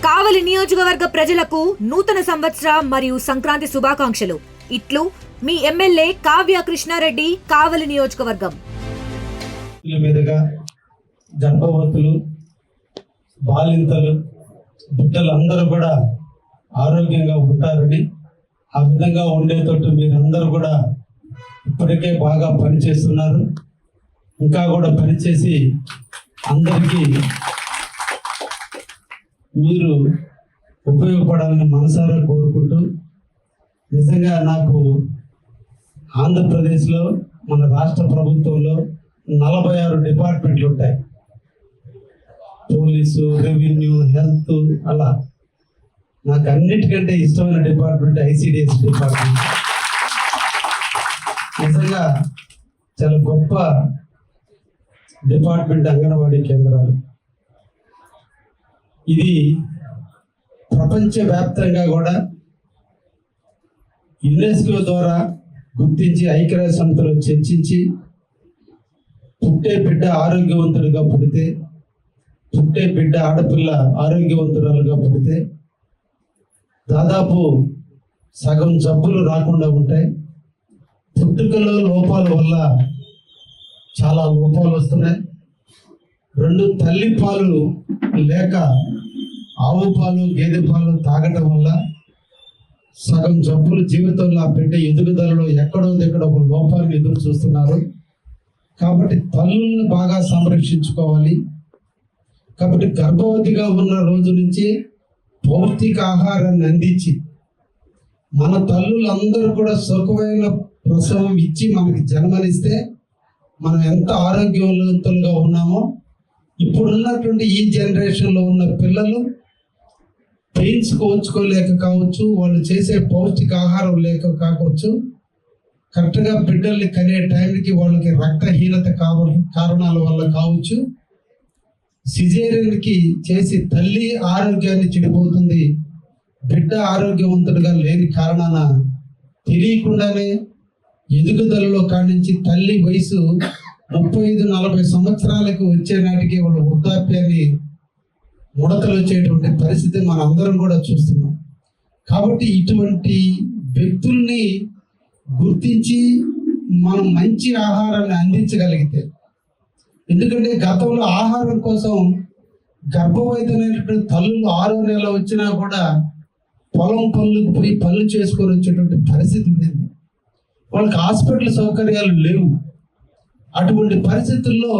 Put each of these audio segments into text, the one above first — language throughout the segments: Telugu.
కావలి నియోజకవర్గ ప్రజలకు నూతన సంవత్సర మరియు సంక్రాంతి శుభాకాంక్షలు. ఇట్లు మీ ఎమ్మెల్యే కావ్య కృష్ణారెడ్డి, కావలి నియోజకవర్గం. మీదుగా గర్భవతులు, బాలింతలు, బిడ్డలందరూ కూడా ఆరోగ్యంగా ఉంటారని, ఆ విధంగా ఉండేటట్టు మీరందరూ కూడా ఇప్పటికే బాగా పనిచేస్తున్నారు. ఇంకా కూడా పనిచేసి అందరికీ మీరు ఉపయోగపడాలని మనసారా కోరుకుంటూ, నిజంగా నాకు ఆంధ్రప్రదేశ్లో మన రాష్ట్ర ప్రభుత్వంలో 46 డిపార్ట్మెంట్లు ఉంటాయి. పోలీసు, రెవెన్యూ, హెల్త్, అలా నాకు అన్నిటికంటే ఇష్టమైన డిపార్ట్మెంట్ ఐసిడిఎస్ డిపార్ట్మెంట్. నిజంగా చాలా గొప్ప డిపార్ట్మెంట్ అంగన్వాడీ కేంద్రాలు. ఇది ప్రపంచవ్యాప్తంగా కూడా యునెస్కో ద్వారా గుర్తించి ఐక్యరాజ్య సమితిలో చర్చించి, పుట్టే బిడ్డ ఆరోగ్యవంతుడిగా పుడితే, పుట్టే బిడ్డ ఆడపిల్ల ఆరోగ్యవంతురాలుగా పుడితే దాదాపు సగం జబ్బులు రాకుండా ఉంటాయి. పుట్టుకలో లోపాల వల్ల చాలా లోపాలు వస్తున్నాయి. 2 తల్లి పాలు లేక ఆవు పాలు, గేదె పాలు తాగటం వల్ల సగం జబ్బులు జీవితంలో ఆ బిడ్డ ఎదుగుదలలో ఎక్కడో దగ్గర ఒక లోపాన్ని ఎదురు చూస్తున్నారు. కాబట్టి తల్లులను బాగా సంరక్షించుకోవాలి. కాబట్టి గర్భవతిగా ఉన్న రోజు నుంచి పౌష్టిక ఆహారాన్ని అందించి మన తల్లులందరూ కూడా సుఖమైన ప్రసవం ఇచ్చి మనకి జన్మనిస్తే మనం ఎంత ఆరోగ్యవంతులుగా ఉన్నామో, ఇప్పుడున్నటువంటి ఈ జనరేషన్లో ఉన్న పిల్లలు పెయిన్స్ కోల్చుకోలేక కావచ్చు, వాళ్ళు చేసే పౌష్టిక ఆహారం లేక కావచ్చు, కరెక్ట్గా బిడ్డల్ని కనే టైంకి వాళ్ళకి రక్తహీనత కారణాల వల్ల కావచ్చు, సిజేరియన్కి చేసి తల్లి ఆరోగ్యాన్ని చెడిపోతుంది. బిడ్డ ఆరోగ్యవంతుడిగా లేని కారణాన తెలియకుండానే ఎదుగుదలలో కానించి తల్లి వయసు 35-40 సంవత్సరాలకు వచ్చే నాటికి వాళ్ళ వృద్ధాప్యాన్ని ముడతలు వచ్చేటువంటి పరిస్థితి మనం అందరం కూడా చూస్తున్నాం. కాబట్టి ఇటువంటి వ్యక్తుల్ని గుర్తించి మనం మంచి ఆహారాన్ని అందించగలిగితే, ఎందుకంటే గతంలో ఆహారం కోసం గర్భవతులైనటువంటి తల్లులు 6వ నెల వచ్చినా కూడా పొలం పనులకు పోయి పనులు చేసుకొని వచ్చేటువంటి పరిస్థితి ఉండేది. వాళ్ళకి హాస్పిటల్ సౌకర్యాలు లేవు. అటువంటి పరిస్థితుల్లో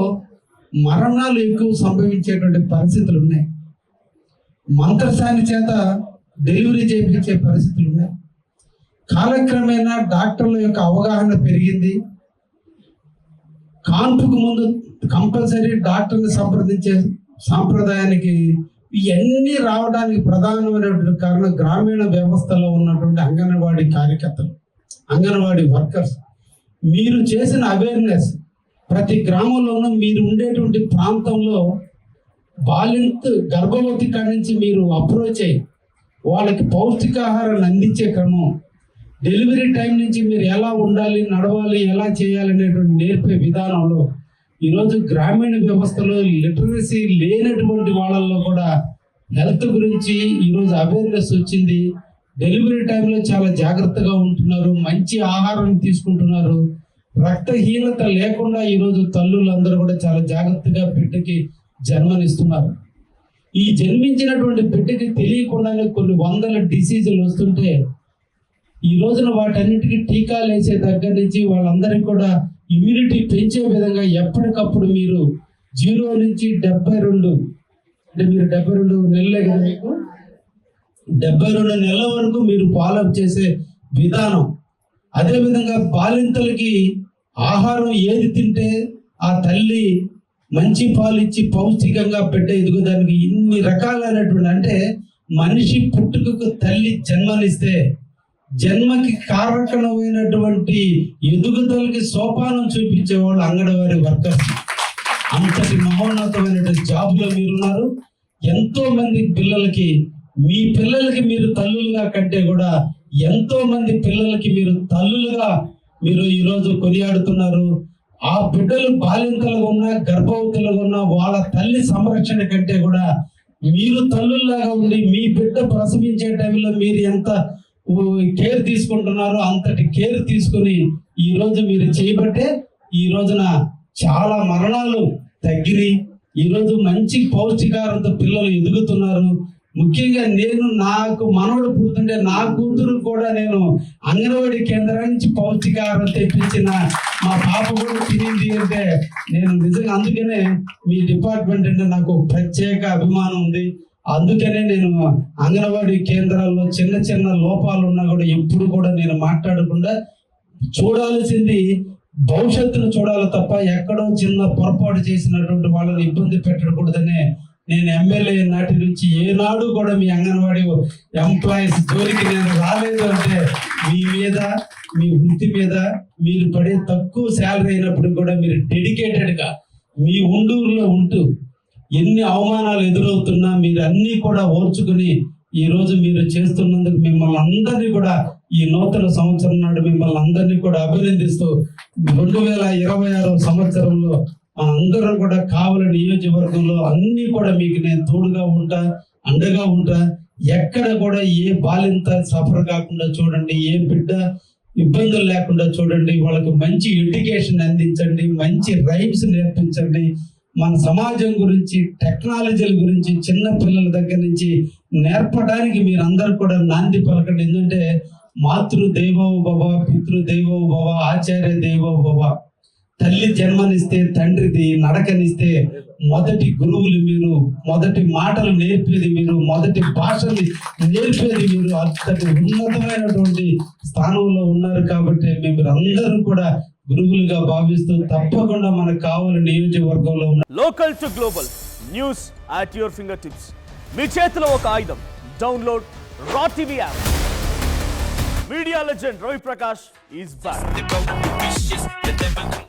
మరణాలు ఎక్కువ సంభవించేటువంటి పరిస్థితులు ఉన్నాయి. మంత్రసాని చేత డెలివరీ చేయించే పరిస్థితులు ఉన్నాయి. కాలక్రమేణా డాక్టర్ల యొక్క అవగాహన పెరిగింది. కాన్పుకు ముందు కంపల్సరీ డాక్టర్ని సంప్రదించే సాంప్రదాయానికి ఇవన్నీ రావడానికి ప్రధానమైనటువంటి కారణం గ్రామీణ వ్యవస్థలో ఉన్నటువంటి అంగన్వాడీ కార్యకర్తలు, అంగన్వాడీ వర్కర్స్. మీరు చేసిన అవేర్నెస్ ప్రతి గ్రామంలోనూ, మీరు ఉండేటువంటి ప్రాంతంలో గర్భవతి కాడి నుంచి మీరు అప్రోచ్ అయ్యి వాళ్ళకి పౌష్టికాహారాన్ని అందించే క్రమం, డెలివరీ టైం నుంచి మీరు ఎలా ఉండాలి, నడవాలి, ఎలా చేయాలి అనేటువంటి నేర్పే విధానంలో ఈరోజు గ్రామీణ వ్యవస్థలో లిటరసీ లేనటువంటి వాళ్ళల్లో కూడా హెల్త్ గురించి ఈరోజు అవేర్నెస్ వచ్చింది. డెలివరీ టైంలో చాలా జాగ్రత్తగా ఉంటున్నారు, మంచి ఆహారం తీసుకుంటున్నారు, రక్తహీనత లేకుండా ఈరోజు తల్లులందరూ కూడా చాలా జాగ్రత్తగా బిడ్డకి జన్మనిస్తున్నారు. ఈ జన్మించినటువంటి బిడ్డకి తెలియకుండానే కొన్ని వందల డిసీజులు వస్తుంటే ఈ రోజున వాటన్నిటికీ టీకాలు వేసే దగ్గర నుంచి వాళ్ళందరికీ కూడా ఇమ్యూనిటీ పెంచే విధంగా ఎప్పటికప్పుడు మీరు 0 నుంచి 72, అంటే మీరు 72 నెలలే కదా, మీకు 72 నెలల వరకు మీరు ఫాలోఅప్ చేసే విధానం. అదేవిధంగా బాలింతలకి ఆహారం ఏది తింటే ఆ తల్లి మంచి పాలు ఇచ్చి పౌష్టికంగా బిడ్డ ఎదుగుదానికి ఇన్ని రకాలైనటువంటి, అంటే మనిషి పుట్టుకకు తల్లి జన్మనిస్తే జన్మకి కారకమైనటువంటి ఎదుగుదలకి సోపానం చూపించేవాళ్ళు అంగన్వాడీ వర్కర్స్. అంతటి మహోన్నతమైనటువంటి జాబ్లో మీరున్నారు. ఎంతో మంది పిల్లలకి, మీ పిల్లలకి మీరు తల్లులుగా కంటే కూడా ఎంతో మంది పిల్లలకి మీరు తల్లులుగా మీరు ఈరోజు కొనియాడుతున్నారు. ఆ బిడ్డలు బాలింతలుగా ఉన్నా, గర్భవతులుగా ఉన్నా, వాళ్ళ తల్లి సంరక్షణ కంటే కూడా మీరు తల్లుల్లాగా ఉండి మీ బిడ్డ ప్రసవించే టైంలో మీరు ఎంత కేర్ తీసుకుంటున్నారో అంతటి కేర్ తీసుకుని ఈ రోజు మీరు చేయబట్టే ఈ రోజున చాలా మరణాలు తగ్గినాయి. ఈ రోజు మంచి పౌష్టికారంతో పిల్లలు ఎదుగుతున్నారు. ముఖ్యంగా నాకు మనవడు పుడుతుంటే నా కూతురు కూడా నేను అంగన్వాడీ కేంద్రం నుంచి పౌష్టికాహారం తెప్పించిన మా పాప కూడా తినింది అంటే నేను నిజంగా అందుకనే మీ డిపార్ట్మెంట్ అంటే నాకు ప్రత్యేక అభిమానం ఉంది. అందుకనే నేను అంగన్వాడీ కేంద్రాల్లో చిన్న చిన్న లోపాలు ఉన్నా కూడా ఎప్పుడు కూడా నేను మాట్లాడకుండా చూడాల్సింది భవిష్యత్తును చూడాలి తప్ప ఎక్కడో చిన్న పొరపాటు చేసినటువంటి వాళ్ళని ఇబ్బంది పెట్టకూడదనే నేను ఎమ్మెల్యే నాటి నుంచి ఏనాడు కూడా మీ అంగన్వాడీ ఎంప్లాయీస్ జోలికి నేను రాలేదు. అంటే మీ మీద మీ వృత్తి మీద మీరు పడే తక్కువ శాలరీ అయినప్పుడు కూడా మీరు డెడికేటెడ్గా మీ ఉండూరులో ఉంటూ ఎన్ని అవమానాలు ఎదురవుతున్నా మీరు అన్నీ కూడా ఓర్చుకుని ఈ రోజు మీరు చేస్తున్నందుకు మిమ్మల్ని అందరినీ కూడా ఈ నూతన సంవత్సరం నాడు మిమ్మల్ని అందరినీ కూడా అభినందిస్తూ 2026 సంవత్సరంలో అందరూ కూడా కావలి నియోజకవర్గంలో అన్ని కూడా మీకు నేను తోడుగా ఉంటా, అండగా ఉంటా. ఎక్కడ కూడా ఏ బాలింత సఫర్ కాకుండా చూడండి, ఏ బిడ్డ ఇబ్బందులు లేకుండా చూడండి. వాళ్ళకి మంచి ఎడ్యుకేషన్ అందించండి, మంచి రైమ్స్ నేర్పించండి. మన సమాజం గురించి, టెక్నాలజీల గురించి చిన్న పిల్లల దగ్గర నుంచి నేర్పడానికి మీరందరూ కూడా నాంది పలకండి. ఎందుకంటే మాతృదేవో భవ, పితృదేవో భవ, ఆచార్య దేవో భవ. తల్లి జన్మనిస్తే తండ్రిది, నడకనిస్తే మొదటి గురువులు మీరు, మొదటి మాటలు నేర్పేది మీరు, మొదటి భాషని నేర్పేది మీరు. అంతటి ఉన్నతమైనటువంటి స్థానంలో ఉన్నారు కాబట్టి మీరు అందరూ కూడా గురువులుగా భావిస్తూ తప్పకుండా మనకు కావాలి నియోజకవర్గంలో ఉన్న local to global news at your finger tips. మీ చేతిలో ఒక ఆయుధం. Download R TV app. Media legend Ravi Prakash is back.